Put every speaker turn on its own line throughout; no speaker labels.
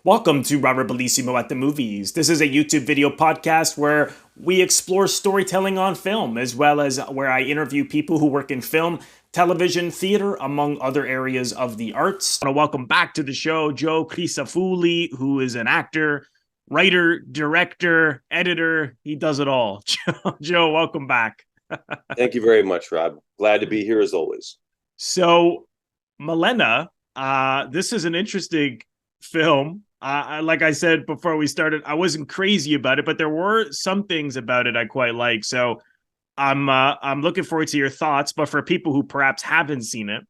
Welcome to Robert Bellissimo at the Movies. This is a YouTube video podcast where we explore storytelling on film, as well as where I interview people who work in film, television, theater, among other areas of the arts. I want to welcome back to the show Joe Crisafulli, who is an actor, writer, director, editor. He does it all. Joe, welcome back.
Thank you very much, Rob. Glad to be here as always.
So, Malena, this is an interesting film. Like I said before we started, I wasn't crazy about it, but there were some things about it I quite like. So I'm looking forward to your thoughts. But for people who perhaps haven't seen it,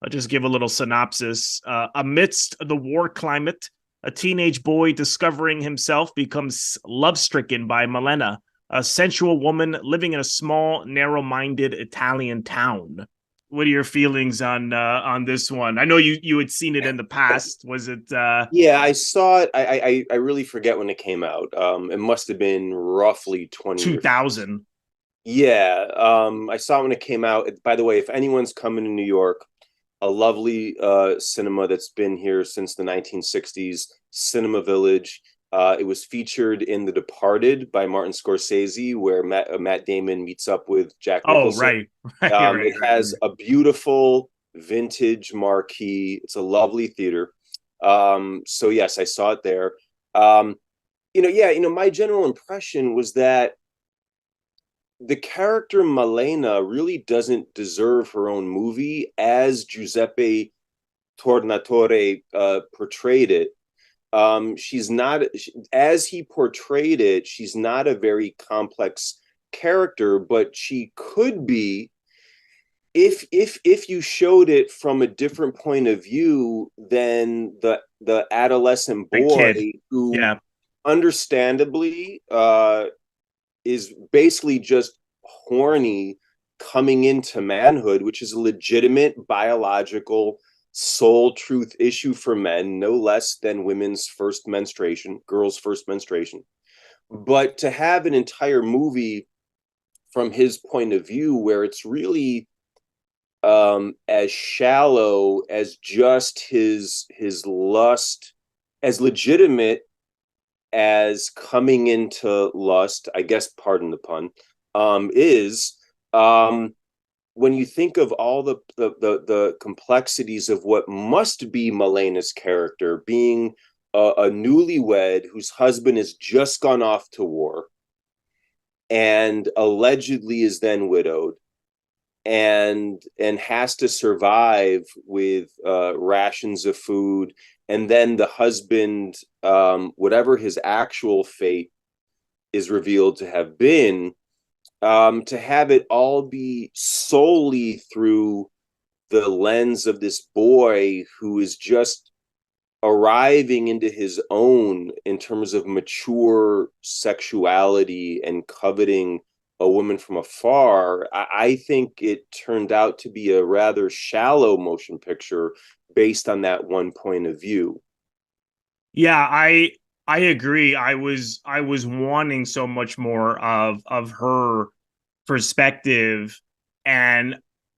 I'll just give a little synopsis. Amidst the war climate, a teenage boy discovering himself becomes love-stricken by Malena, a sensual woman living in a small, narrow-minded Italian town. What are your feelings on this one? I know you had seen it in the past. Was it
Yeah, I saw it. I really forget when it came out. It must have been roughly 20 years.
2000?
Yeah, I saw it when it came out. By the way, if anyone's coming to New York, a lovely cinema that's been here since the 1960s, Cinema Village. It was featured in The Departed by Martin Scorsese, where Matt Damon meets up with Jack
Oh,
Nicholson.
right. Right.
It has a beautiful vintage marquee. It's a lovely theater. So yes, I saw it there. Um, my general impression was that the character Malena really doesn't deserve her own movie as Giuseppe Tornatore portrayed it. She's not, as he portrayed it, she's not a very complex character, but she could be if you showed it from a different point of view than the adolescent
The
boy
kid.
who
Yeah.
understandably is basically just horny coming into manhood, which is a legitimate biological soul truth issue for men, no less than women's first menstruation, girls' first menstruation. But to have an entire movie from his point of view where it's really as shallow as just his lust, as legitimate as coming into lust, I guess, pardon the pun, is when you think of all the complexities of what must be Malena's character, being a newlywed whose husband has just gone off to war and allegedly is then widowed and has to survive with rations of food, and then the husband, whatever his actual fate is revealed to have been, to have it all be solely through the lens of this boy who is just arriving into his own in terms of mature sexuality and coveting a woman from afar. I think it turned out to be a rather shallow motion picture based on that one point of view.
Yeah, I agree. I was wanting so much more of her perspective, and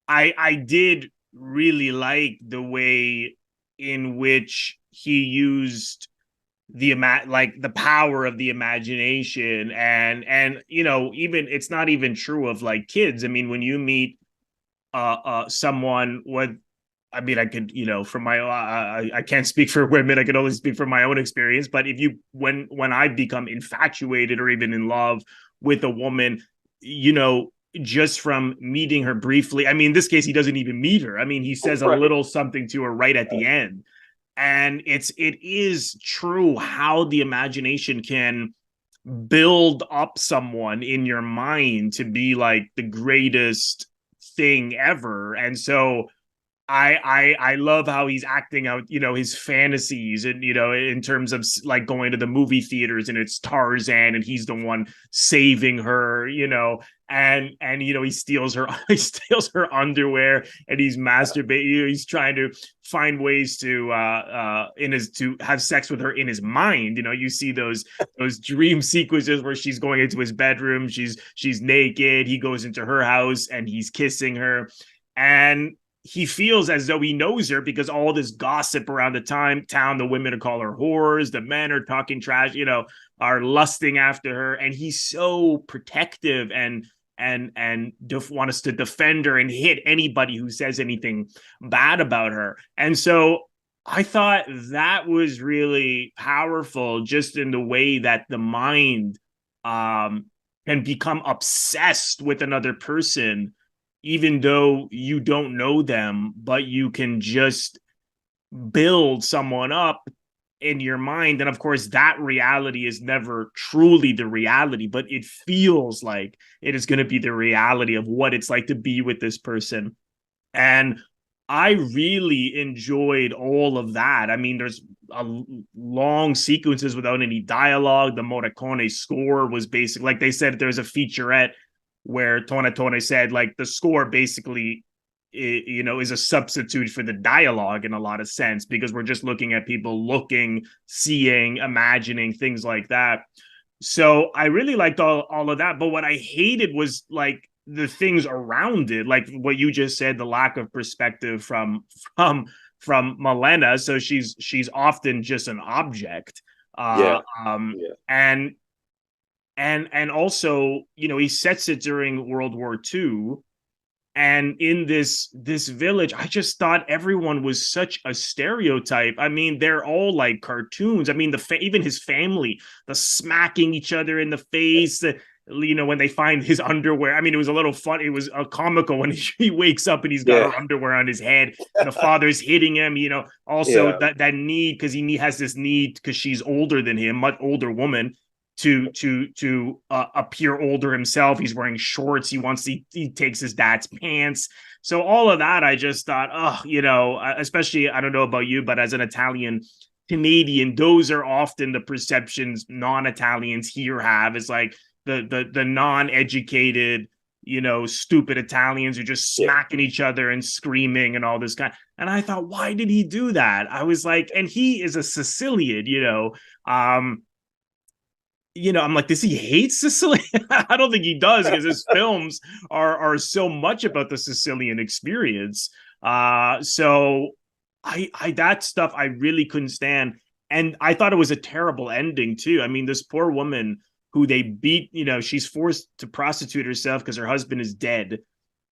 I did really like the way in which he used like the power of the imagination, and even it's not even true of like kids. I mean, when you meet someone with, I mean, I could, from my, I can't speak for women. I can only speak from my own experience. But if you, when I become infatuated or even in love with a woman, you know, just from meeting her briefly, I mean, in this case, he doesn't even meet her. I mean, he says a
Right.
little something to her right at the end. And it is true how the imagination can build up someone in your mind to be like the greatest thing ever. And so I love how he's acting out, his fantasies, and in terms of like going to the movie theaters and it's Tarzan and he's the one saving her, and he steals her he steals her underwear and he's masturbating. He's trying to find ways to in his to have sex with her in his mind. You see those dream sequences where she's going into his bedroom, she's naked, he goes into her house and he's kissing her, and he feels as though he knows her because all this gossip around the town, the women are call her whores, the men are talking trash, are lusting after her, and he's so protective and want us to defend her and hit anybody who says anything bad about her. And so I thought that was really powerful, just in the way that the mind can become obsessed with another person, even though you don't know them, but you can just build someone up in your mind. And of course, that reality is never truly the reality, but it feels like it is going to be the reality of what it's like to be with this person. And I really enjoyed all of that. I mean, there's long sequences without any dialogue. The Morricone score was basically, like they said, there's a featurette where Tornatore said, like, the score basically, is a substitute for the dialogue in a lot of sense, because we're just looking at people looking, seeing, imagining, things like that. So I really liked all of that. But what I hated was like the things around it, like what you just said, the lack of perspective from Malena. So she's often just an object.
Yeah.
Uh um
Yeah.
and also, he sets it during World War II, and in this village, I just thought everyone was such a stereotype. I mean, they're all like cartoons. I mean, even his family, the smacking each other in the face, when they find his underwear. I mean, it was a little fun. It was a comical when he wakes up and he's got
Yeah.
her underwear on his head, and the father's hitting him. Also
Yeah.
that need, because he has this need, because she's older than him, much older woman, to appear older himself. He's wearing shorts. He takes his dad's pants. So all of that, I just thought, oh, especially, I don't know about you, but as an Italian Canadian, those are often the perceptions non-Italians here have, is like the non-educated, stupid Italians who are just
Yeah.
smacking each other and screaming and all this kind. And I thought, why did he do that? I was like, and he is a Sicilian, I'm like, does he hate Sicily? I don't think he does, because his films are so much about the Sicilian experience. So I that stuff I really couldn't stand, and I thought it was a terrible ending too. I mean, this poor woman who they beat, she's forced to prostitute herself because her husband is dead,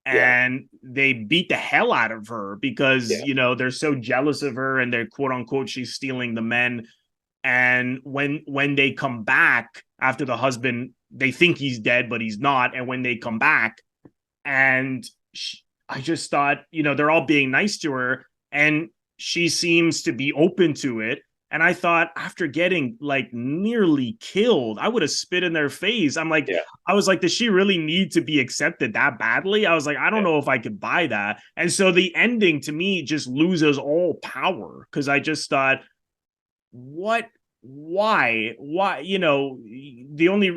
Yeah.
and they beat the hell out of her because
Yeah.
they're so jealous of her, and they're, quote unquote, she's stealing the men. And when they come back after the husband, they think he's dead, but he's not. And when they come back, and I just thought, they're all being nice to her, and she seems to be open to it. And I thought, after getting like nearly killed, I would have spit in their face.
Yeah.
I was like, does she really need to be accepted that badly? I was like, I don't
Yeah.
know if I could buy that. And so the ending to me just loses all power, because I just thought, what, why, the only,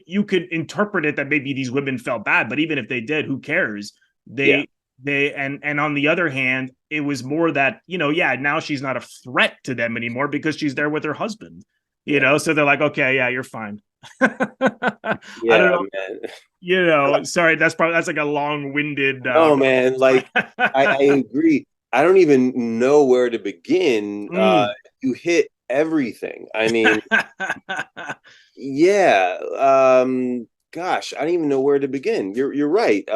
you could interpret it that maybe these women felt bad, but even if they did, who cares?
Yeah.
And on the other hand, it was more that, yeah, now she's not a threat to them anymore because she's there with her husband,
Yeah.
so they're like, okay, yeah, you're fine. I don't
Yeah,
know,
man.
sorry, that's like a long-winded
No, man. Like, I agree. I don't even know where to begin.
mm.
You hit everything. I mean, yeah. Gosh, I don't even know where to begin. You're right.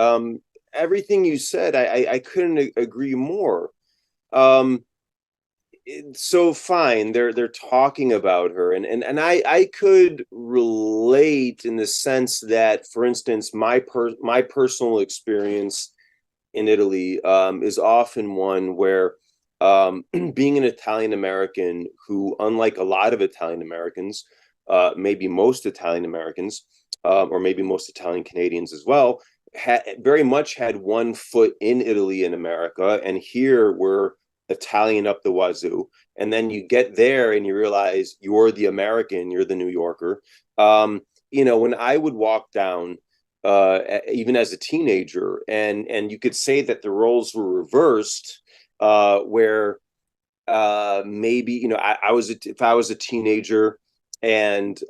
Everything you said, I couldn't agree more. Um, so fine, they're talking about her, and I could relate in the sense that, for instance, my personal experience in Italy is often one where, being an Italian American who, unlike a lot of Italian Americans, maybe most Italian Americans, or maybe most Italian Canadians as well, very much had one foot in Italy and America, and here we're Italian up the wazoo. And then you get there and you realize you're the American, you're the New Yorker. When I would walk down, even as a teenager, and you could say that the roles were reversed, where maybe if I was a teenager, and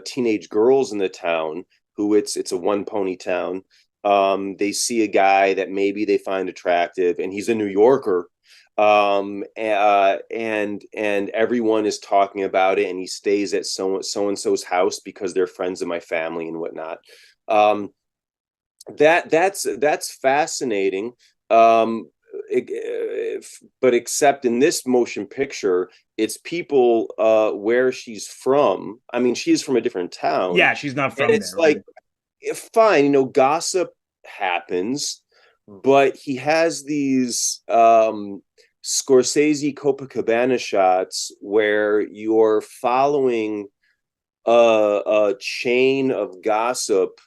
teenage girls in the town, who it's a one pony town, They see a guy that maybe they find attractive, and he's a New Yorker. And everyone is talking about it, and he stays at so and so's house because they're friends of my family and whatnot. Um, that's fascinating. Um, but except in this motion picture, it's people where she's from. I mean, she's from a different town,
Yeah, she's not
and
from
it's
there, right?
like, fine, gossip happens, but he has these Scorsese Copacabana shots where you're following a chain of gossip,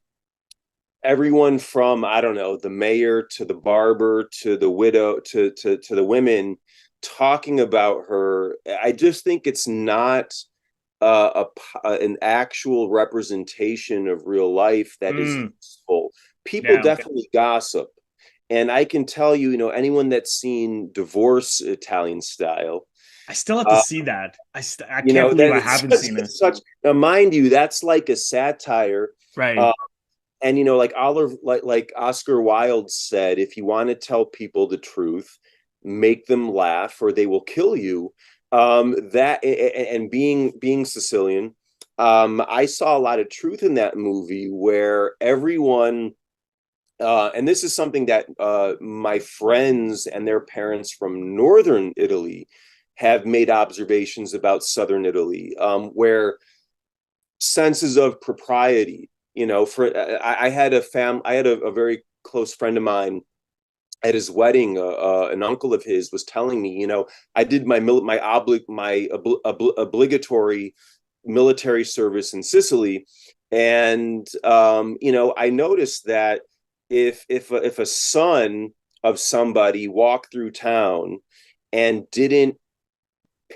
everyone from, I don't know, the mayor to the barber to the widow to the women talking about her. I just think it's not an actual representation of real life that is
Mm,
useful. People
yeah.
definitely gossip. And I can tell you, anyone that's seen Divorce Italian Style,
I still have to
uh,
see that. I can't believe
that
I
it's
haven't
such,
seen it.
it's such, now mind you, that's like a satire.
Right.
Uh, and like Oliver, like Oscar Wilde said, if you want to tell people the truth, make them laugh or they will kill you. That and being Sicilian, I saw a lot of truth in that movie where everyone, and this is something that my friends and their parents from northern Italy have made observations about southern Italy, where senses of propriety. For I had a very close friend of mine at his wedding. An uncle of his was telling me, I did my obligatory military service in Sicily, and I noticed that if a son of somebody walked through town and didn't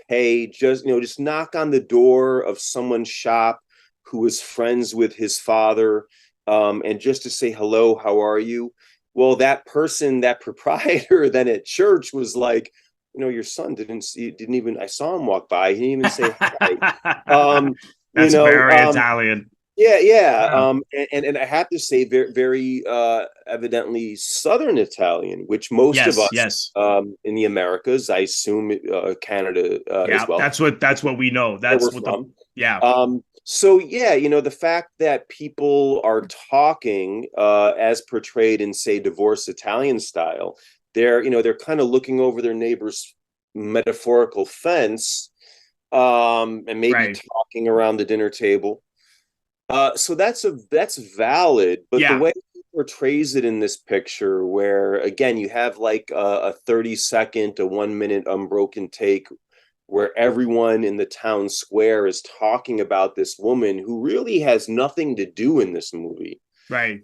pay, just knock on the door of someone's shop who was friends with his father, and just to say hello, how are you? Well, that person, that proprietor, then at church was like, your son didn't even, I saw him walk by, he didn't even say hi. um you
That's
know
very
um
Italian.
yeah, yeah.
Wow.
And I have to say, very, very evidently Southern Italian, which most of
Yes,
us
yes.
in the Americas, I assume Canada as
Yeah,
well,
that's what we know.
where we're
That's what the
from.
yeah.
So yeah, the fact that people are talking as portrayed in, say, Divorce Italian Style, they're kind of looking over their neighbor's metaphorical fence, and maybe
Right.
talking around the dinner table. So that's valid, but the
Yeah.
way he portrays it in this picture, where again you have like a 30-second, a 1 minute unbroken take, where everyone in the town square is talking about this woman who really has nothing to do in this movie,
Right.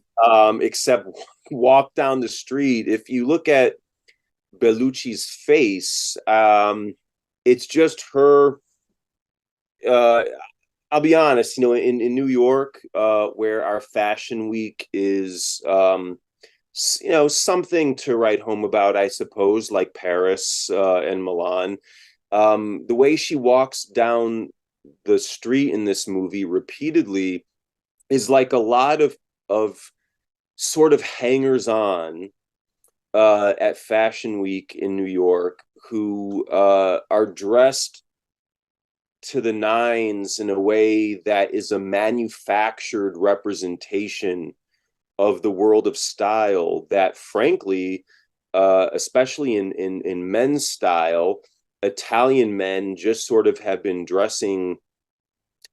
except walk down the street. If you look at Bellucci's face, it's just her. Uh, I'll be honest, in New York, where our fashion week is, something to write home about, I suppose, like Paris and Milan. The way she walks down the street in this movie repeatedly is like a lot of sort of hangers on at Fashion Week in New York who are dressed to the nines in a way that is a manufactured representation of the world of style that, frankly, especially in men's style, Italian men just sort of have been dressing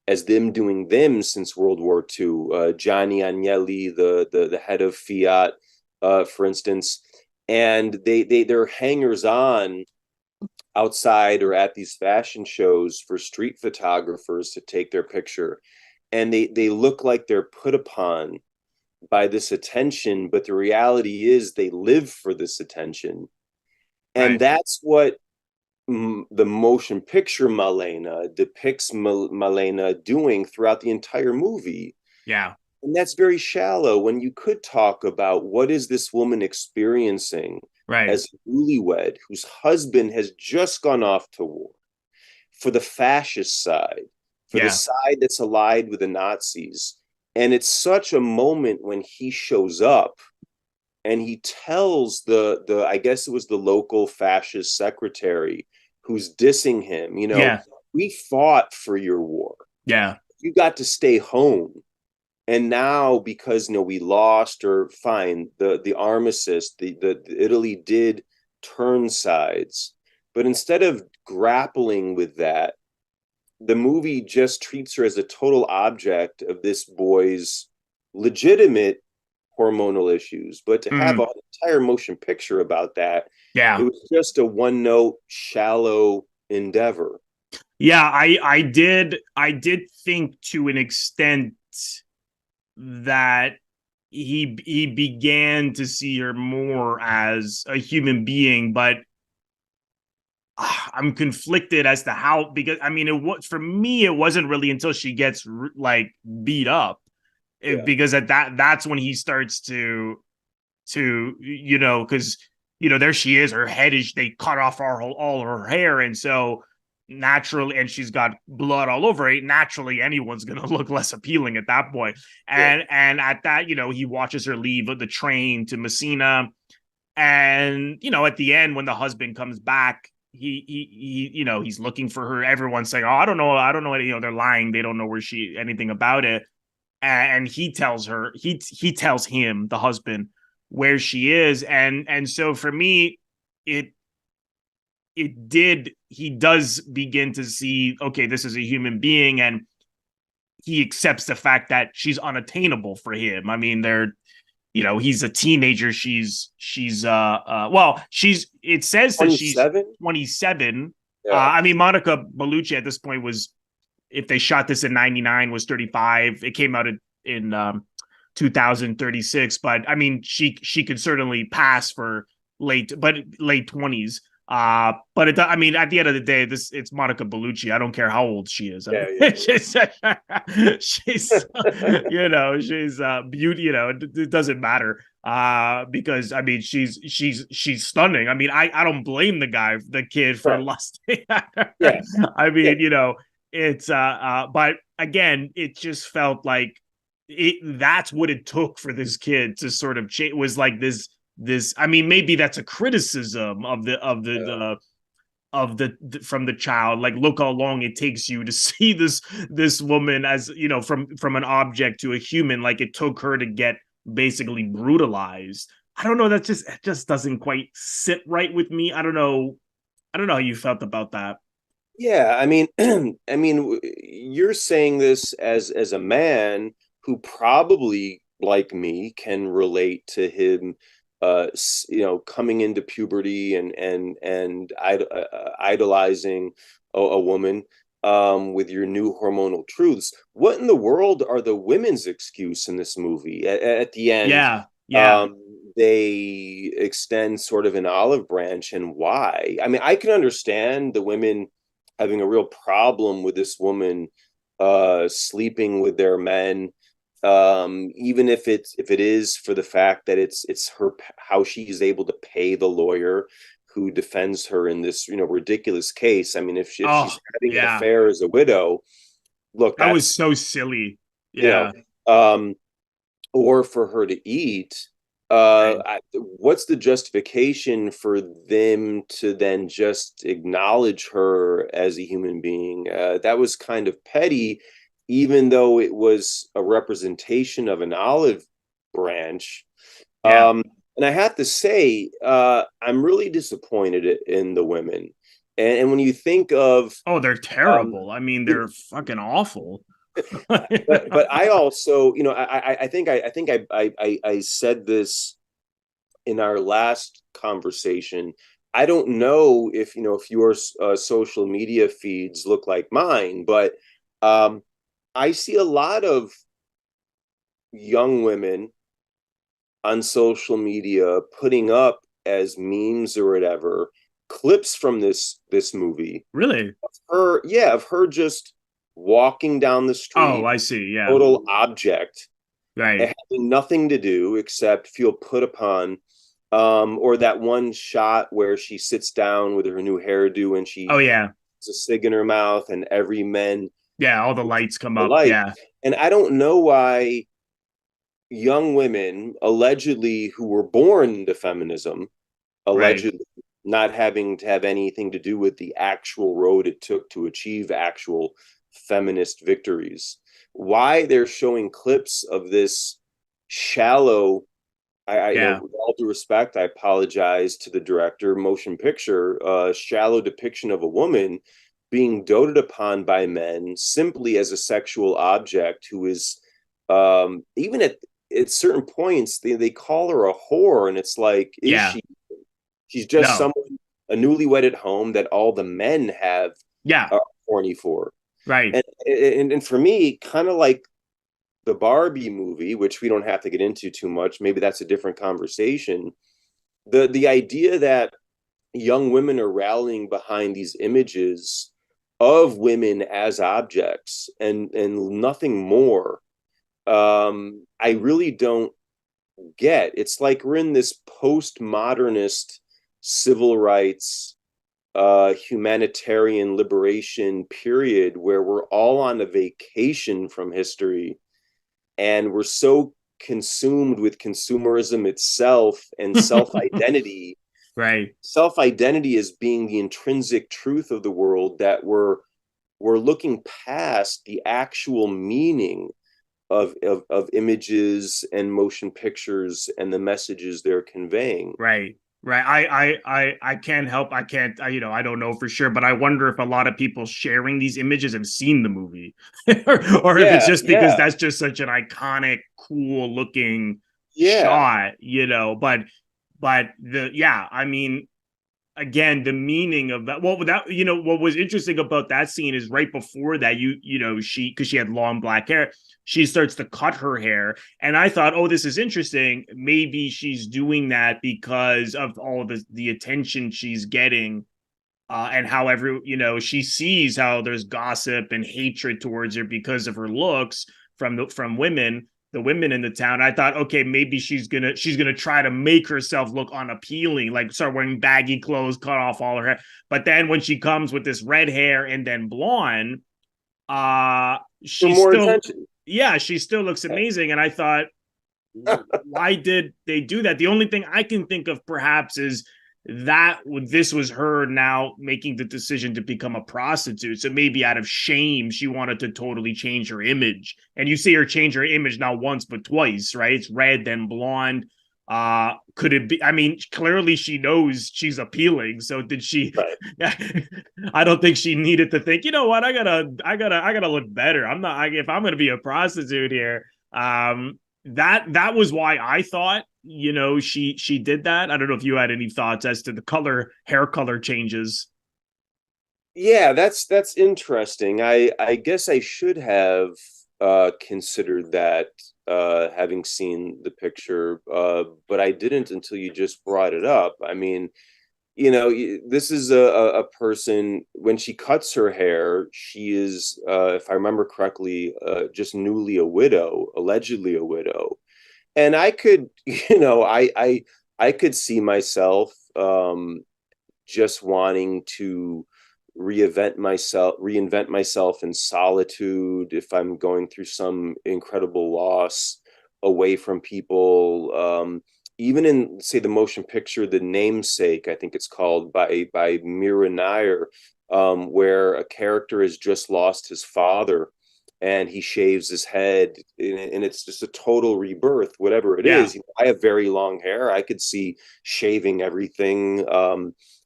as them doing them since World War II. Gianni Agnelli, the head of Fiat, for instance, and they're hangers on outside or at these fashion shows for street photographers to take their picture, and they look like they're put upon by this attention, but the reality is they live for this attention. And
Right.
that's what the motion picture Malena depicts Malena doing throughout the entire movie.
Yeah.
And that's very shallow when you could talk about what is this woman experiencing
Right.
as a newlywed whose husband has just gone off to war, for the fascist side, for the
Yeah.
side that's allied with the Nazis. And it's such a moment when he shows up. and he tells the I guess it was the local fascist secretary who's dissing him,
Yeah.
we fought for your war.
Yeah.
You got to stay home. And now, because we lost, or fine, the armistice, the Italy did turn sides, but instead of grappling with that, the movie just treats her as a total object of this boy's legitimate hormonal issues. But to have
Mm.
an entire motion picture about that, it
Yeah.
was just a one note, shallow endeavor.
Yeah, I did think to an extent that he began to see her more as a human being, but I'm conflicted as to how, because I mean, it was for me, it wasn't really until she gets like beat up,
Yeah.
because at that's when he starts to because there she is, her head is, they cut off all her hair, and so naturally, and she's got blood all over it, naturally anyone's gonna look less appealing at that point.
Yeah.
And at that, he watches her leave the train to Messina, and at the end when the husband comes back, he's looking for her. Everyone's saying, oh, I don't know, they're lying, they don't know where she anything about it. And he tells her, he tells him, the husband, where she is. And so for me, it he does begin to see, okay, this is a human being, and he accepts the fact that she's unattainable for him. I mean, he's a teenager, she's it says that she's
27.
27.
Yeah.
I mean, Monica Bellucci at this point was, if they shot this in 99, was 35. It came out in 2036, but I mean, she could certainly pass for late 20s. But I mean, at the end of the day, it's Monica Bellucci. I don't care how old she is. I
Yeah.
mean,
Yeah.
she's she's beauty. It doesn't matter. Because I mean, she's stunning. I mean, I don't blame the kid for
Right.
lusting.
Yeah.
I
Yeah.
mean, it's but again, it just felt like that's what it took for this kid to sort of change. Was like this, I mean, maybe that's a criticism of
Yeah.
the from the child, like, look how long it takes you to see this woman as, from an object to a human. Like, it took her to get basically brutalized. I don't know, that just it just doesn't quite sit right with me. I don't know how you felt about that.
Yeah, I mean, you're saying this as a man who probably, like me, can relate to him, coming into puberty and idolizing a woman, with your new hormonal truths. What in the world are the women's excuse in this movie? At the end,
Yeah, yeah.
um, they extend sort of an olive branch, and why? I mean, I can understand the women having a real problem with this woman sleeping with their men, even if it is for the fact that it's her, how she's able to pay the lawyer who defends her in this ridiculous case. I mean, if
Oh,
she's having an
yeah.
affair as a widow, look,
That was
that's
so silly.
you know
Yeah.
um or for her to eat.
Right.
What's the justification for them to then just acknowledge her as a human being? That was kind of petty, even though it was a representation of an olive branch.
Yeah.
And I have to say, I'm really disappointed in the women. And when you think of,
Oh, they're
um,
terrible. I mean,
you know,
they're fucking awful.
but I also, I think I said this in our last conversation. I don't know if your social media feeds look like mine, but um, I see a lot of young women on social media putting up as memes or whatever clips from this movie
Really?
of her, yeah, of her just walking down the
Oh,
street,
I see. Yeah.
total object,
Right.
having nothing to do except feel put upon. Or that one shot where she sits down with her new hairdo and
Oh,
she
yeah.
has a cig in her mouth, and every man
Yeah. All the lights come
the
up.
light.
Yeah.
And I don't know why, young women allegedly who were born into feminism,
Right.
allegedly not having to have anything to do with the actual road it took to achieve actual feminist victories. Why they're showing clips of this shallow,
Yeah.
with all due respect, I apologize to the director, motion picture, shallow depiction of a woman being doted upon by men simply as a sexual object who is, even at certain points, they call her a whore. And it's like, is
Yeah.
she? She's just
No.
someone, a newlywed at home that all the men have
Yeah.
are horny for.
Right.
And for me, kind of like the Barbie movie, which we don't have to get into too much. Maybe that's a different conversation. The idea that young women are rallying behind these images of women as objects and nothing more. I really don't get. It's like we're in this postmodernist civil rights, humanitarian liberation period where we're all on a vacation from history, and we're so consumed with consumerism itself and self-identity.
Right.
Self-identity as being the intrinsic truth of the world, that we're looking past the actual meaning of images and motion pictures and the messages they're conveying.
Right. Right. I can't help. I can't, I don't know for sure, but I wonder if a lot of people sharing these images have seen the movie or if it's
Yeah,
just because
yeah,
that's just such an iconic, cool looking
yeah.
shot, but yeah, I mean, again, the meaning of that, well, that, what was interesting about that scene is right before that, she, because she had long black hair, she starts to cut her hair, and I thought, oh, this is interesting, maybe she's doing that because of all the attention she's getting, and how she sees how there's gossip and hatred towards her because of her looks from women, the women in the town. I thought, okay, maybe she's gonna try to make herself look unappealing, like start wearing baggy clothes, cut off all her hair. But then when she comes with this red hair and then blonde,
For
she
more
still,
attention.
yeah, she still looks amazing. And I thought, why did they do that? The only thing I can think of perhaps is that this was her now making the decision to become a prostitute. So maybe out of shame, she wanted to totally change her image. And you see her change her image not once but twice, right? It's red then blonde. Could it be? I mean, clearly she knows she's appealing. So did she?
Right.
I don't think she needed to think. You know what? I gotta look better. I'm not. If I'm gonna be a prostitute here, that was why I thought, she did that. I don't know if you had any thoughts as to the hair color changes.
Yeah, that's interesting. I guess I should have considered that, having seen the picture, but I didn't until you just brought it up. I mean, this is a person, when she cuts her hair, she is, if I remember correctly, just newly a widow, allegedly a widow. And I could, I could see myself, just wanting to reinvent myself in solitude if I'm going through some incredible loss, away from people. Even in, say, the motion picture The Namesake, I think it's called, by Mira Nair, where a character has just lost his father and he shaves his head, and it's just a total rebirth, whatever it
Yeah.
is. I have very long hair. I could see shaving everything,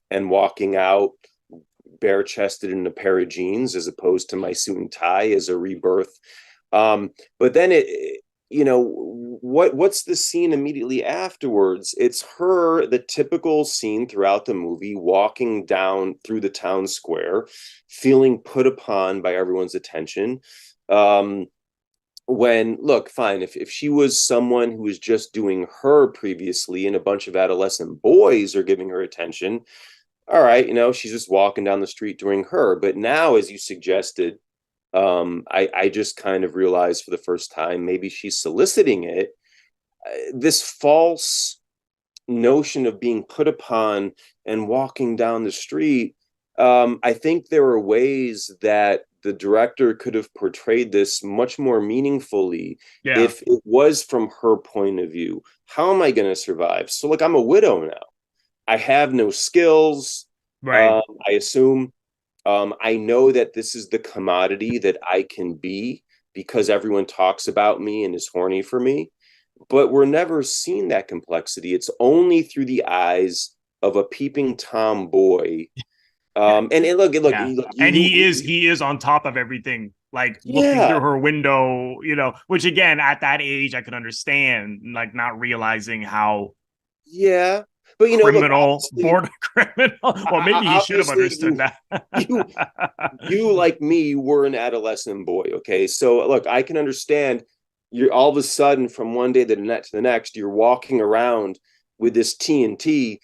and walking out bare chested in a pair of jeans as opposed to my suit and tie as a rebirth. But then what's the scene immediately afterwards? It's her, the typical scene throughout the movie, walking down through the town square, feeling put upon by everyone's attention. Um, when, look, fine, if she was someone who was just doing her previously and a bunch of adolescent boys are giving her attention, all right, she's just walking down the street doing her. But now, as you suggested, I just kind of realized for the first time, maybe she's soliciting it. This false notion of being put upon and walking down the street. I think there are ways that the director could have portrayed this much more meaningfully
Yeah.
if it was from her point of view. How am I going to survive? So, like, I'm a widow now. I have no skills.
Right.
I assume. I know that this is the commodity that I can be because everyone talks about me and is horny for me. But we're never seeing that complexity. It's only through the eyes of a peeping Tom boy. And look,
Yeah. And
you
he is on top of everything, like looking
yeah,
through her window, which again, at that age, I could understand, like not realizing how
yeah. But look,
criminal, border criminal. Well, maybe he should have
obviously
understood that.
you you like me were an adolescent boy, okay? So look, I can understand you're all of a sudden from one day to the next, you're walking around with this TNT,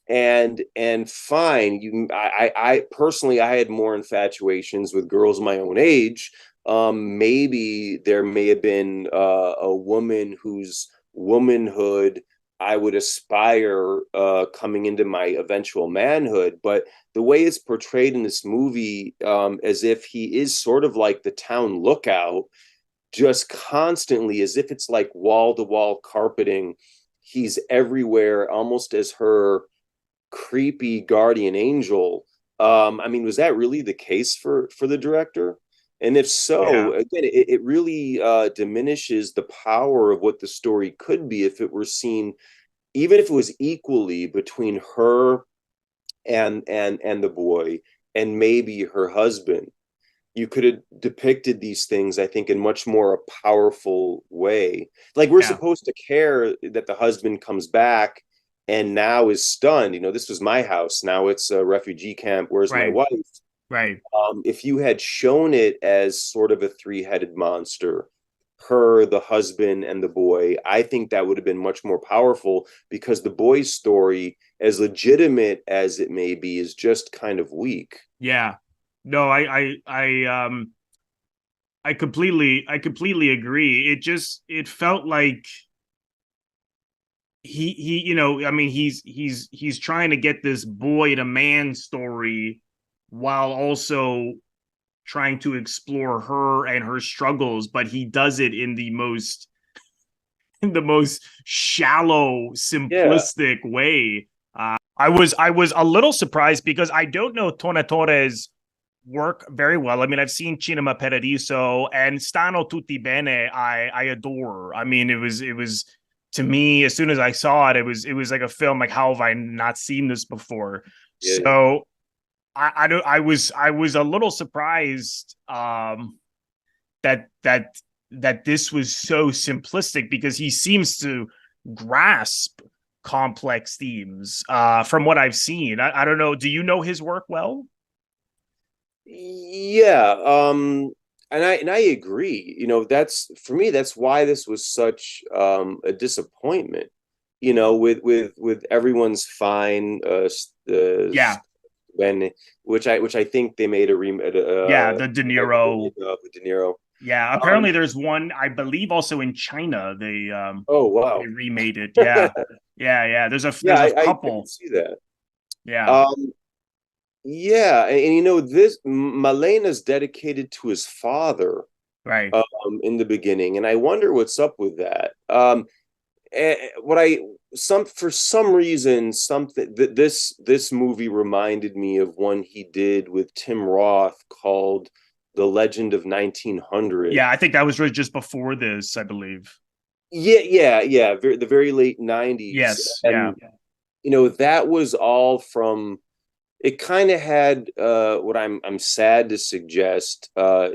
and fine. I personally I had more infatuations with girls my own age. Maybe there may have been a woman whose womanhood I would aspire coming into my eventual manhood, but the way it's portrayed in this movie, as if he is sort of like the town lookout, just constantly, as if it's like wall to wall carpeting. He's everywhere, almost as her creepy guardian angel. I mean, was that really the case for the director? And if
Yeah.
so, again, it really diminishes the power of what the story could be if it were seen, even if it was equally between her and the boy and maybe her husband. You could have depicted these things, I think, in much more a powerful way. Like, we're
Yeah.
supposed to care that the husband comes back and now is stunned. This was my house. Now it's a refugee camp. Where's my
Right.
wife?
Right.
If you had shown it as sort of a three-headed monster, her, the husband, and the boy, I think that would have been much more powerful, because the boy's story, as legitimate as it may be, is just kind of weak.
Yeah. No, I completely agree. It felt like I mean, he's trying to get this boy to man story while also trying to explore her and her struggles, but he does it in the most shallow,
Yeah,
simplistic way. I was a little surprised because I don't know Tornatore's work very well. I mean, I've seen Cinema Paradiso and Stano Tutti Bene. I adore. I mean, it was to me, as soon as I saw it, it was like a film. Like, how have I not seen this before?
yeah,
So I don't. I was a little surprised that this was so simplistic, because he seems to grasp complex themes from what I've seen. I don't know. Do you know his work well?
yeah. And I agree. That's, for me, that's why this was such a disappointment. With everyone's fine,
Yeah.
when which I think they made
Yeah, the De
a
Niro.
remake of with De Niro.
Yeah,
Um,
apparently there's one, I believe, also in China.
oh
They
wow,
remade it. Yeah. Yeah, yeah.
yeah,
There's a
I can
couple.
see that.
Yeah.
Um, yeah, and this Malena's dedicated to his father
Right.
in the beginning, and I wonder what's up with that. What I some for some reason something that this movie reminded me of one he did with Tim Roth called The Legend of 1900.
Yeah, I think that was really just before this, I believe.
Yeah, the very late 90s.
Yes. Yeah.
And that was all from, it kind of had what I'm sad to suggest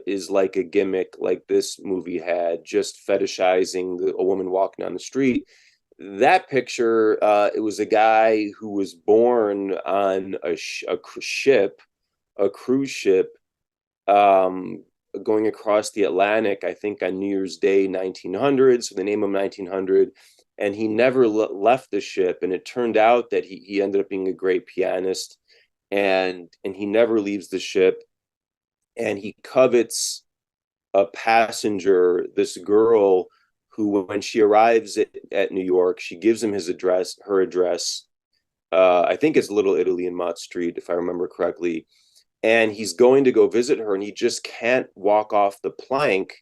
is like a gimmick like this movie had, just fetishizing a woman walking down the street. That picture, it was a guy who was born on a ship, a cruise ship, um, going across the Atlantic, I think on New Year's Day 1900. So they name him 1900. And he never left the ship. And it turned out that he ended up being a great pianist, and he never leaves the ship. And he covets a passenger, this girl who, when she arrives at New York, she gives him her address. I think it's Little Italy in Mott Street, if I remember correctly. and he's going to go visit her, and he just can't walk off the plank.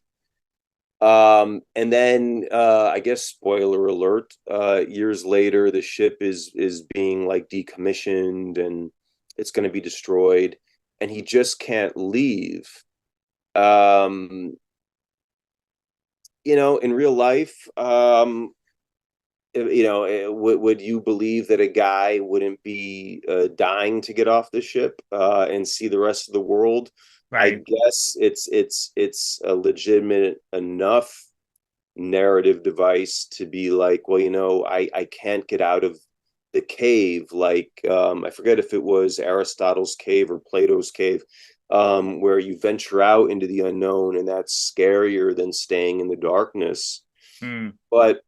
And then I guess spoiler alert, years later the ship is being like decommissioned and it's going to be destroyed, and he just can't leave. Um, in real life, would you believe that a guy wouldn't be dying to get off the ship and see the rest of the world? I
Right.
guess it's a legitimate enough narrative device to be like, well, I can't get out of the cave. Like, I forget if it was Aristotle's cave or Plato's cave, where you venture out into the unknown, and that's scarier than staying in the darkness.
Mm.
But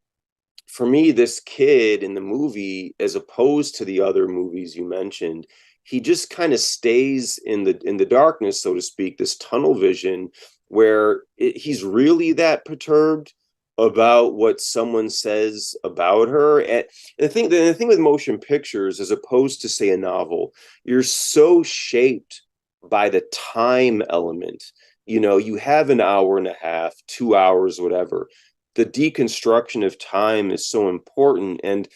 for me, this kid in the movie, as opposed to the other movies you mentioned, he just kind of stays in the darkness, so to speak, this tunnel vision where he's really that perturbed about what someone says about her. And the thing with motion pictures, as opposed to say a novel, you're so shaped by the time element. You have an hour and a half, 2 hours, whatever. The deconstruction of time is so important. And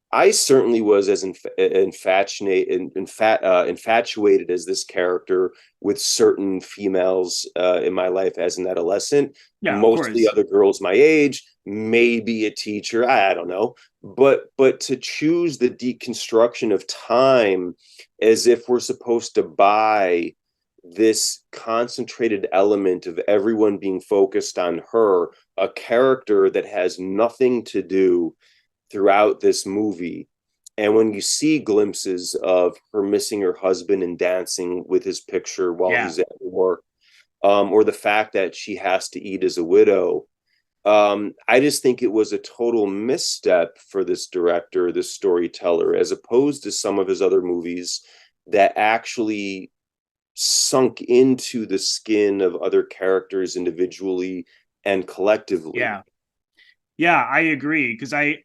I certainly was as infatuated as this character with certain females in my life as an adolescent,
Yeah, of
mostly
course.
other girls my age, maybe a teacher, I don't know. But to choose the deconstruction of time as if we're supposed to buy this concentrated element of everyone being focused on her, a character that has nothing to do throughout this movie. And when you see glimpses of her missing her husband and dancing with his picture while
Yeah.
he's at war, or the fact that she has to eat as a widow, I just think it was a total misstep for this director, this storyteller, as opposed to some of his other movies that actually sunk into the skin of other characters individually and collectively.
Yeah. Yeah, I agree because I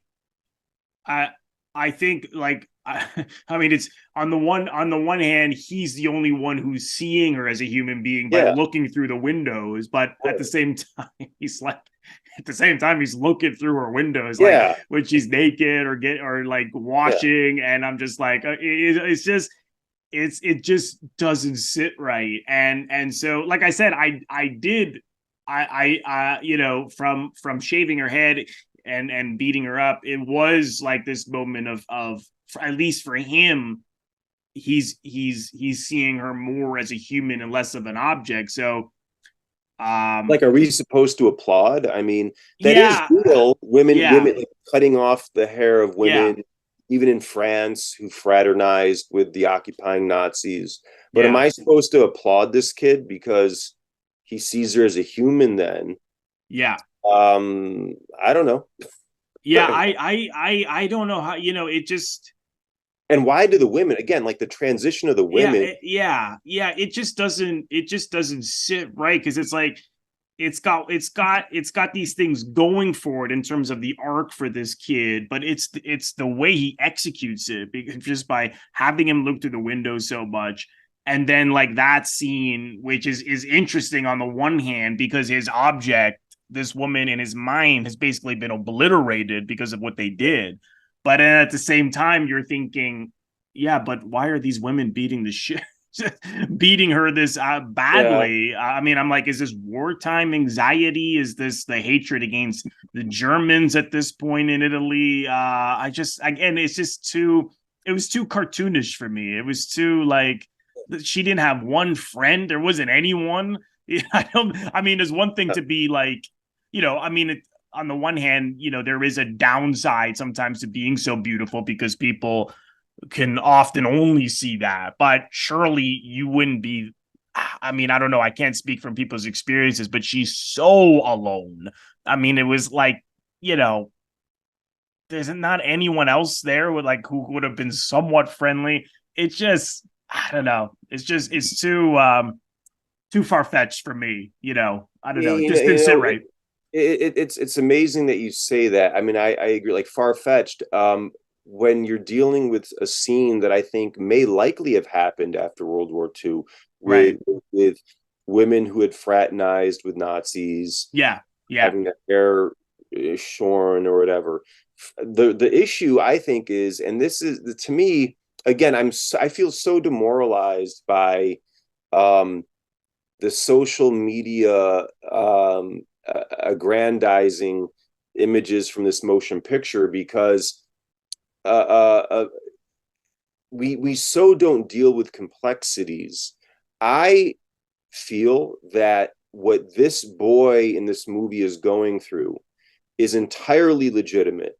I think like I mean it's on the one hand he's the only one who's seeing her as a human being by
Yeah,
looking through the windows, but at the same time he's like at the same time he's looking through her windows like
yeah,
when she's naked or like
yeah.
washing, and I'm just like it's just it just doesn't sit right. And so like I said, I did from shaving her head and beating her up, it was like this moment of at least for him, he's seeing her more as a human and less of an object. So
Like, are we supposed to applaud? I mean, that is
yeah,
real.
yeah,
Women like cutting off the hair of
yeah,
women, even in France, who fraternized with the occupying Nazis. But am
yeah,
I supposed to applaud this kid because he sees her as a human then?
yeah,
I don't know.
yeah. I don't know how, it just
And why do the women, again, like the transition of the women?
yeah, it just doesn't sit right because it's like it's got these things going for it in terms of the arc for this kid, but it's the way he executes it, because just by having him look through the window so much. And then like that scene, which is interesting on the one hand because his object, this woman in his mind, has basically been obliterated because of what they did. But then at the same time you're thinking, yeah, but why are these women beating the shit beating her this
Yeah.
badly? I mean, I'm like, is this wartime anxiety? Is this the hatred against the Germans at this point in Italy? I just, again, it's just too, it was too cartoonish for me. It was too like, she didn't have one friend. There wasn't anyone. I mean, there's one thing to be like, I mean, on the one hand, there is a downside sometimes to being so beautiful because people can often only see that. But surely you wouldn't be. I mean, I don't know. I can't speak from people's experiences, but she's so alone. I mean, it was like, you know, there's not anyone else there with like who would have been somewhat friendly. It's just, I don't know. It's too far fetched for me. I don't know. It just didn't sit right.
It's amazing that you say that. I mean, I agree. Like, far fetched. When you're dealing with a scene that I think may likely have happened after World War II,
Right.
with women who had fraternized with Nazis,
Yeah. Yeah.
having their hair shorn or whatever. The issue I think is, and this is to me again, I feel so demoralized by um, the social media aggrandizing images from this motion picture because uh, uh, uh, we so don't deal with complexities. I feel that what this boy in this movie is going through is entirely legitimate,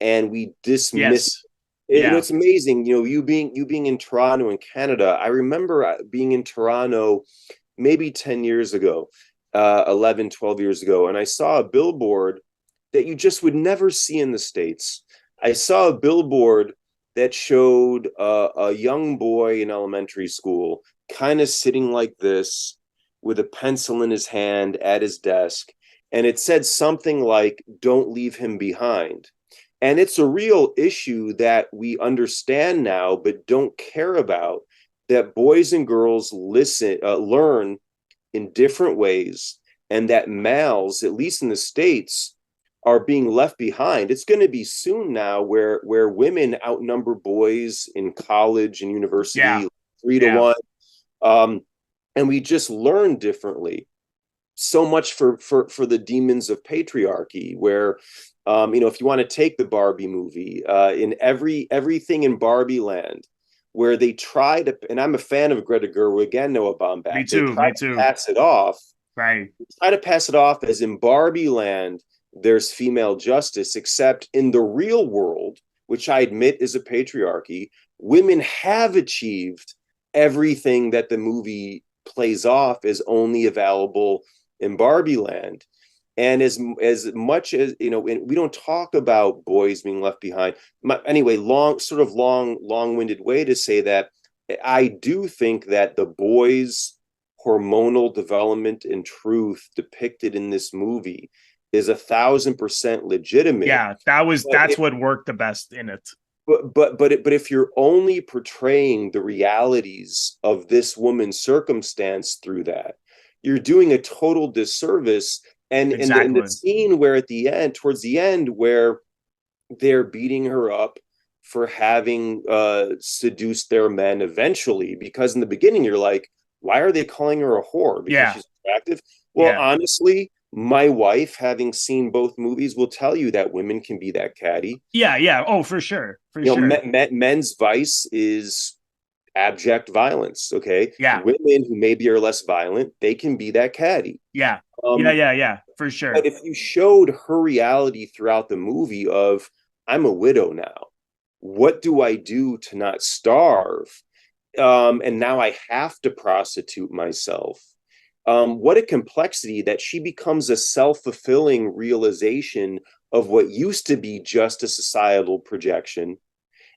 and we dismiss.
Yes. Yeah.
It's amazing, you being in Toronto in Canada. I remember being in Toronto maybe 10 years ago, 11, 12 years ago, and I saw a billboard that you just would never see in the States. I saw a billboard that showed a young boy in elementary school kind of sitting like this with a pencil in his hand at his desk. And it said something like, "Don't leave him behind." And it's a real issue that we understand now, but don't care about, that boys and girls learn in different ways, and that males, at least in the States, are being left behind. It's going to be soon now where women outnumber boys in college and
Yeah.
university 3 to
Yeah.
1. And we just learn differently. So much for the demons of patriarchy, where if you want to take the Barbie movie, in everything in Barbie land, where they try to, and I'm a fan of Greta Gerwig and Noah
Me
Baumbach, they
too.
try
Me
to
too.
pass it off,
Right.
as in Barbie land, there's female justice, except in the real world, which I admit is a patriarchy, women have achieved everything that the movie plays off as only available in Barbie land. And as much as we don't talk about boys being left behind. Anyway, long-winded way to say that I do think that the boys' hormonal development and truth depicted in this movie is 1,000% legitimate.
Yeah.
But
That's
if
what worked the best in it.
but if you're only portraying the realities of this woman's circumstance through that, you're doing a total disservice. And in the
Exactly.
scene where at the end, towards the end, where they're beating her up for having seduced their men eventually, because in the beginning you're like, why are they calling her a whore? Because
Yeah.
she's attractive? Well,
Yeah.
honestly, my wife, having seen both movies, will tell you that women can be that catty.
Yeah. Yeah. Oh, for sure. For sure.
Men's vice is abject violence. Okay,
Yeah.
women who maybe are less violent, they can be that catty.
Yeah. Yeah.
Um,
Yeah. Yeah. For
but
sure.
if you showed her reality throughout the movie of, I'm a widow now, what do I do to not starve? And now I have to prostitute myself. What a complexity, that she becomes a self-fulfilling realization of what used to be just a societal projection,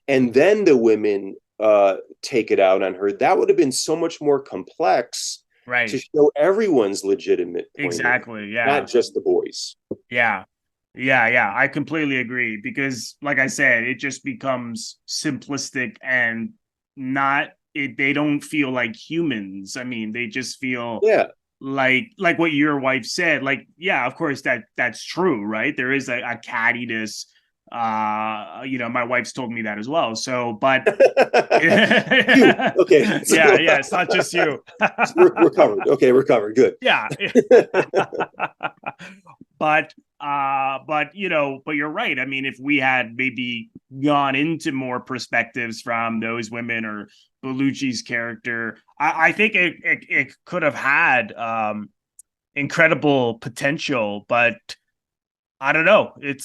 and then the women take it out on her. That would have been so much more complex to
Right.
show everyone's legitimate point of view,
Exactly. Yeah.
not just the boys.
Yeah. Yeah. Yeah. I completely agree because, like I said, it just becomes simplistic and not it. They don't feel like humans. I mean, they just feel
Yeah.
like what your wife said. Like, yeah, of course that's true, right? There is a cattiness. My wife's told me that as well. So, but
You
yeah,
okay?
yeah, it's not just you.
We're covered. Okay, we're covered. Good.
Yeah. but but you're right. I mean, if we had maybe gone into more perspectives from those women or Bellucci's character, I think it could have had incredible potential, but I don't know. It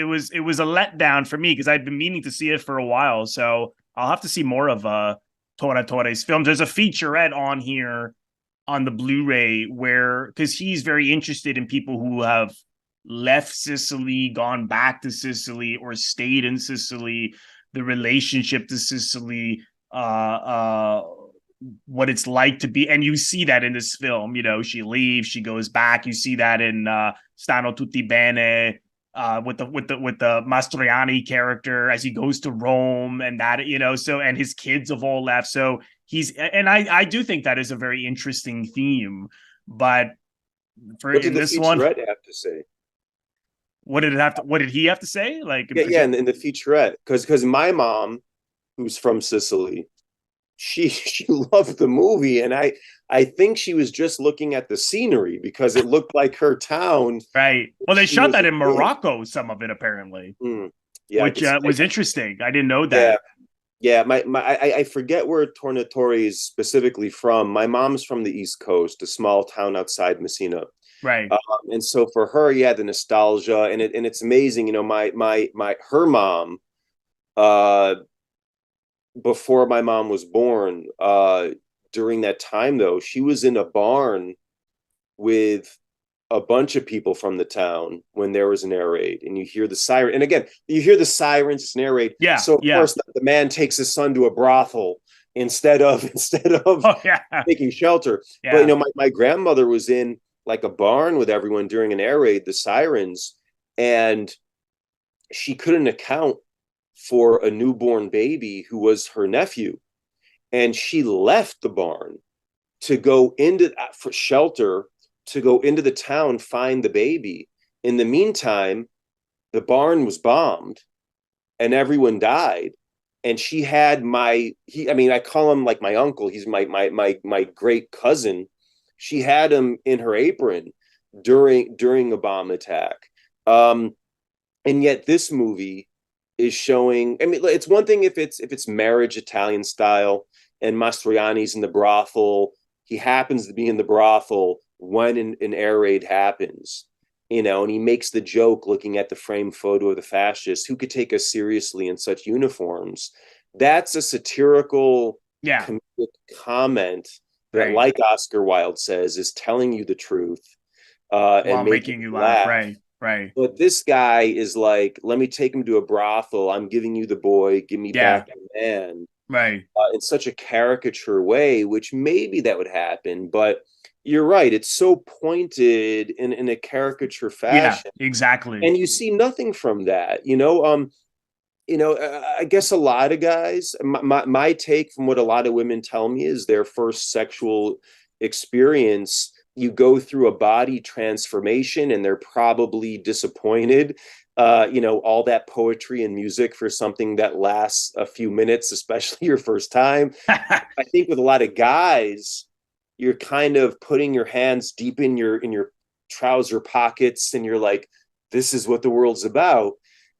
was a letdown for me because I'd been meaning to see it for a while. So I'll have to see more of Tornatore's films. There's a featurette on here on the Blu-ray where because he's very interested in people who have left Sicily, gone back to Sicily, or stayed in Sicily, the relationship to Sicily, what it's like to be, and you see that in this film. She leaves, she goes back. You see that in Stanno Tutti Bene, with the Mastroianni character as he goes to Rome, and that so and his kids have all left. So and I do think that is a very interesting theme, but for
What did
in
the
this one,
featurette have to say?
what did he have to say, like in
Yeah, yeah,
particular?
in the featurette, because my mom, who's from Sicily, she loved the movie, and I think she was just looking at the scenery because it looked like her town.
Right. Well, they
She
shot
was
that
a
in
kid.
Morocco, some of it apparently,
Mm, yeah, I
which
could.
was interesting. I didn't know
Yeah,
that.
yeah. I forget where Tornatore is specifically from. My mom's from the East Coast, a small town outside Messina.
Right.
Um, and so for her, yeah, the nostalgia, and it's amazing. You know, my her mom, uh, before my mom was born, during that time though, she was in a barn with a bunch of people from the town when there was an air raid, and you hear the siren, and again you hear the sirens, it's an air raid,
Yeah.
so of
Yeah.
course the man takes his son to a brothel instead of
Oh yeah.
taking shelter. But you
Yeah.
know, my grandmother was in like a barn with everyone during an air raid, the sirens, and she couldn't account for a newborn baby who was her nephew, and she left the barn to go into for shelter, to go into the town, find the baby. In the meantime, the barn was bombed and everyone died. And she had I mean, I call him like my uncle. He's my great cousin. She had him in her apron during a bomb attack. Um, and yet this movie is showing, I mean, it's one thing if it's marriage Italian style and Mastroianni's in the brothel, he happens to be in the brothel when an air raid happens, you know, and he makes the joke looking at the framed photo of the fascists who could take us seriously in such uniforms. That's a satirical
Yeah.
comedic comment that,
Right.
like Oscar Wilde says, is telling you the truth, and
While
making
making you
you
laugh.
laugh.
Right. Right.
But this guy is like, let me take him to a brothel. I'm giving you the boy. Give me
Yeah.
back the man,
Right.
in such a caricature way, which maybe that would happen. But you're right. It's so pointed in a caricature
Yeah.
fashion.
Exactly.
And you see nothing from that. I guess a lot of guys, my take from what a lot of women tell me is their first sexual experience, you go through a body transformation and they're probably disappointed. All that poetry and music for something that lasts a few minutes, especially your first time. I think with a lot of guys, you're kind of putting your hands deep in your trouser pockets and you're like, this is what the world's about.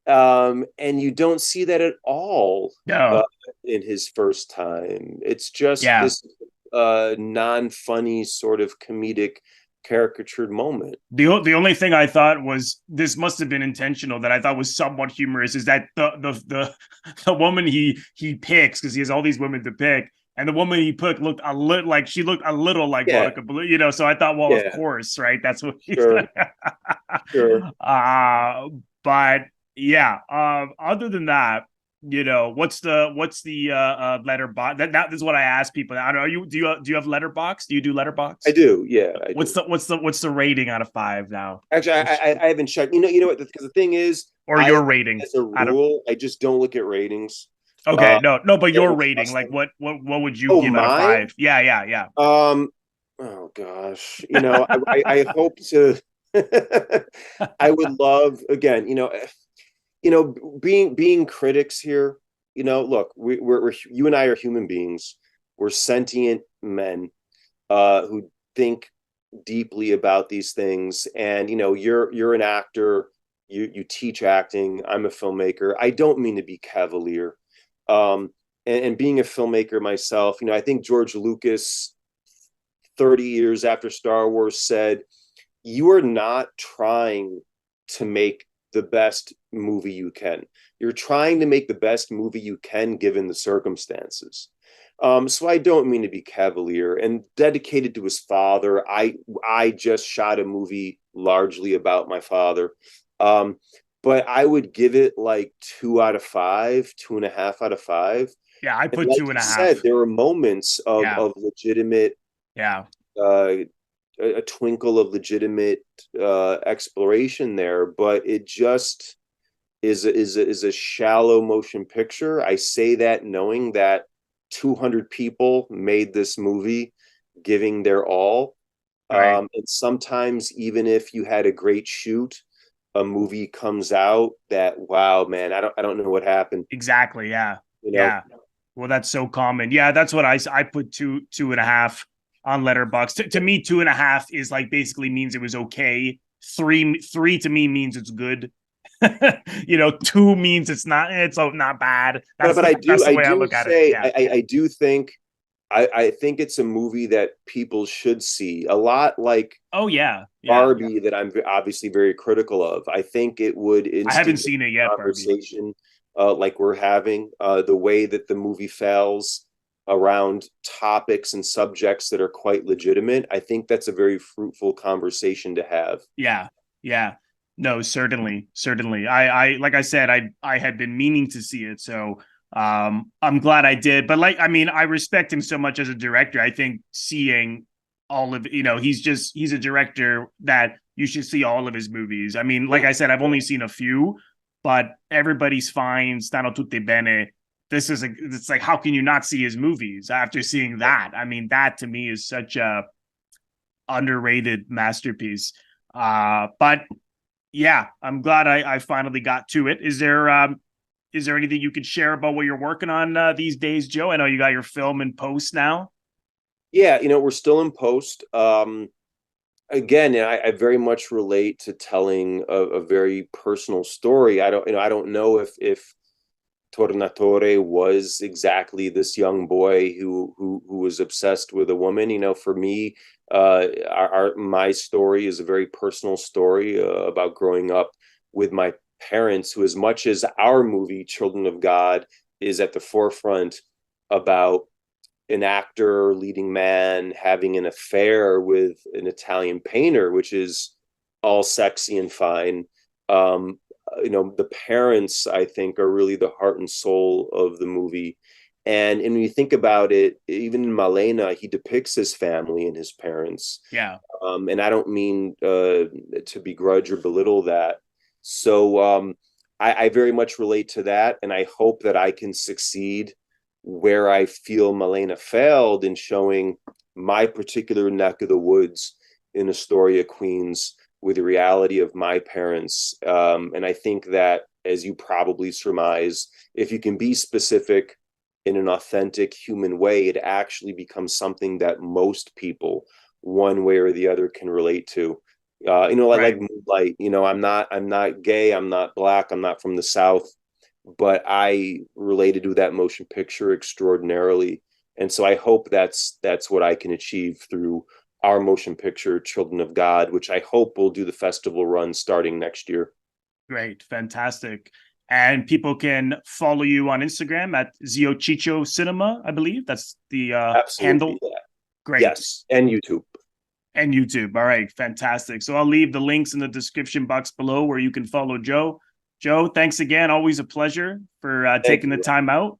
And you don't see that at all, uh,
No.
in his first time. It's just
Yeah.
this non-funny sort of comedic caricatured moment.
The only thing I thought was this must have been intentional that I thought was somewhat humorous is that the woman he picks, because he has all these women to pick, and the woman he picked looked a little like, she looked a little like
Yeah,
Monica Blue, you know. So I thought, well, of
yeah,
course, right? That's what he's
sure, sure.
uh but yeah, other than that, what's the letterbox, that is what I ask people. I don't know, do you have letterbox, do you do
I
letterbox?
do, yeah, I do.
What's the rating out of 5 now?
Actually, I haven't checked. You know what? Because the thing is,
Or
I,
your rating
as a
out of,
rule, I just don't look at ratings.
okay,
Uh,
no, but
I
your
don't
rating,
trust
like
them.
what would you
Oh,
give out of
mine?
5? Yeah, yeah, yeah.
Oh gosh, I hope to. I would love, again, being critics here. Look, we're you and I are human beings. We're sentient men, who think deeply about these things. And you're an actor. You teach acting. I'm a filmmaker. I don't mean to be cavalier. And being a filmmaker myself, I think George Lucas, 30 years after Star Wars, said, you are not trying to make the best movie you can. You're trying to make the best movie you can given the circumstances. So I don't mean to be cavalier. And dedicated to his father, I just shot a movie largely about my father. Um, but I would give it like 2 out of 5, 2.5 out of 5.
Yeah, I
And
put
like
two and
you
a
said,
half.
there are moments of
Yeah,
of legitimate,
yeah,
uh, a twinkle of legitimate exploration there, but it just is a shallow motion picture. I say that knowing that 200 people made this movie, giving their all.
Right.
And sometimes, even if you had a great shoot, a movie comes out that, wow, man, I don't know what happened.
Exactly. Yeah.
You know,
Yeah. Well, that's so common. Yeah, that's what I put two and a half on Letterboxd. To me, 2.5 is like basically means it was okay. Three to me means it's good. Two means it's not bad.
but
That's the
I
way I
do
look at it.
say
Yeah.
I do think I think it's a movie that people should see. A lot like
Oh yeah. Yeah.
Barbie, that I'm obviously very critical of. I think it would
I haven't
instigate
seen it
a
yet, Barbie.
conversation like we're having. The way that the movie fails around topics and subjects that are quite legitimate, I think that's a very fruitful conversation to have.
Yeah. Yeah. No, certainly. Certainly. I like I said, I had been meaning to see it, so I'm glad I did. But like I mean, I respect him so much as a director. I think seeing all of he's a director that you should see all of his movies. I mean, like I said, I've only seen a few, but Everybody's Fine, Stanno Tutte Bene. It's like, how can you not see his movies after seeing that? I mean, that to me is such a underrated masterpiece. But yeah, I'm glad I finally got to it. Is there anything you could share about what you're working on these days, Joe? I know you got your film in post now.
Yeah, we're still in post. Again, I very much relate to telling a very personal story. I don't know if Tornatore was exactly this young boy who was obsessed with a woman. For me, my story is a very personal story about growing up with my parents, who, as much as our movie Children of God is at the forefront about an actor, leading man, having an affair with an Italian painter, which is all sexy and fine. The parents, I think, are really the heart and soul of the movie. And when you think about it, even in Malena, he depicts his family and his parents.
Yeah.
And I don't mean to begrudge or belittle that. So I very much relate to that. And I hope that I can succeed where I feel Malena failed, in showing my particular neck of the woods in Astoria, Queens, with the reality of my parents. And I think that, as you probably surmise, if you can be specific in an authentic human way, it actually becomes something that most people, one way or the other, can relate to. Like
Right.
Moonlight. I'm not gay, I'm not black, I'm not from the South, but I related to that motion picture extraordinarily. And so I hope that's what I can achieve through our motion picture, Children of God, which I hope will do the festival run starting next year.
Great. Fantastic. And people can follow you on Instagram at Zio Chicho Cinema, I believe. That's the
Absolutely.
handle. Great.
Yes. And YouTube.
And YouTube. All right. Fantastic. So I'll leave the links in the description box below where you can follow Joe. Joe, thanks again. Always a pleasure for taking the time out.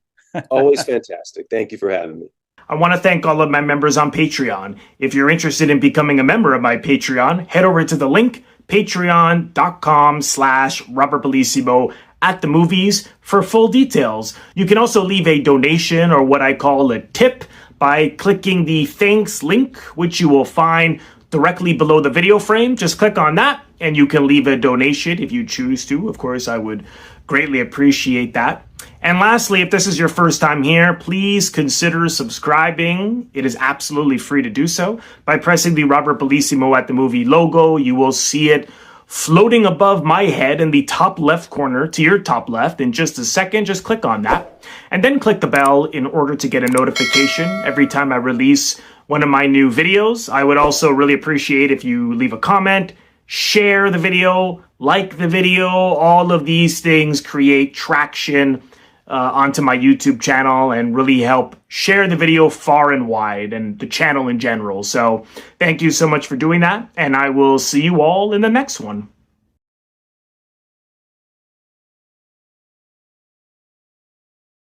Always fantastic. Thank you for having me.
I want to thank all of my members on Patreon. If you're interested in becoming a member of my Patreon, head over to the link, patreon.com/Robert Bellissimo at the movies for full details. You can also leave a donation, or what I call a tip, by clicking the thanks link, which you will find directly below the video frame. Just click on that and you can leave a donation if you choose to. Of course, I would greatly appreciate that. And lastly, if this is your first time here, please consider subscribing. It is absolutely free to do so. By pressing the Robert Bellissimo at the movie logo, you will see it floating above my head in the top left corner to your top left. In just a second, just click on that. And then click the bell in order to get a notification every time I release one of my new videos. I would also really appreciate if you leave a comment, share the video, like the video. All of these things create traction onto my YouTube channel and really help share the video far and wide, and the channel in general. So thank you so much for doing that, and I will see you all in the next one.